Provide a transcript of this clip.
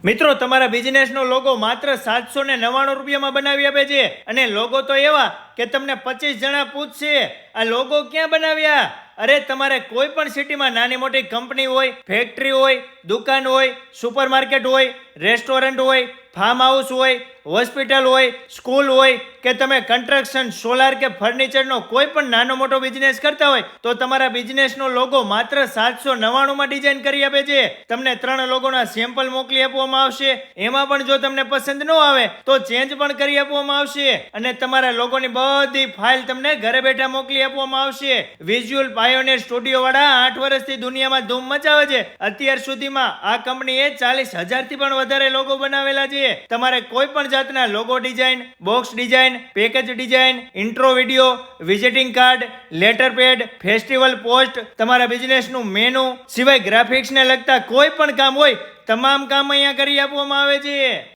મિત્રો, તમારા બિઝનેસનો લોગો માત્ર 799 રૂપિયામાં બનાવી આપે છે. અને લોગો તો એવા કે તમને 25 જણા પૂછશે આ લોગો ક્યાં બનાવ્યા. અરે તમારે કોઈ પણ સિટીમાં નાની મોટી કંપની હોય, ફેક્ટરી હોય, દુકાન હોય, સુપરમાર્કેટ હોય, રેસ્ટોરન્ટ હોય, ફાર્મ હાઉસ હોય, હોસ્પિટલ હોય, સ્કૂલ હોય કે તમે કન્સ્ટ્રક્શન, સોલાર કે ફર્નિચરનો કોઈ પણ નાનો મોટો બિઝનેસ કરતા હોય તો તમારા બિઝનેસનો લોગો માત્ર 799માં ડિઝાઇન કરી આપે છે. તમને 3 લોગોના સેમ્પલ મોકલી આપવામાં આવશે. એમાં પણ જો તમને પસંદ ન આવે તો ચેન્જ પણ કરી આપવામાં આવશે. અને તમારા લોગોની બધી ફાઇલ તમને ઘરે બેઠા મોકલી આપવામાં આવશે. વિઝ્યુઅલ પાયોનિયર સ્ટુડિયો વાળા 8 વર્ષથી દુનિયામાં ધૂમ મચાવે છે. અત્યાર સુધીમાં આ કંપનીએ 40,000 થી પણ વધારે લોગો બનાવેલા છે. તમારે કોઈ પણ જાતના logo design, box design, package design, intro video, visiting card, letter pad, festival post, તમારા બિઝનેસનું મેનુ સિવાય ગ્રાફિક્સને લગતા કોઈ પણ કામ હોય તમામ કામ અહીંયા કરી આપવામાં આવે છે.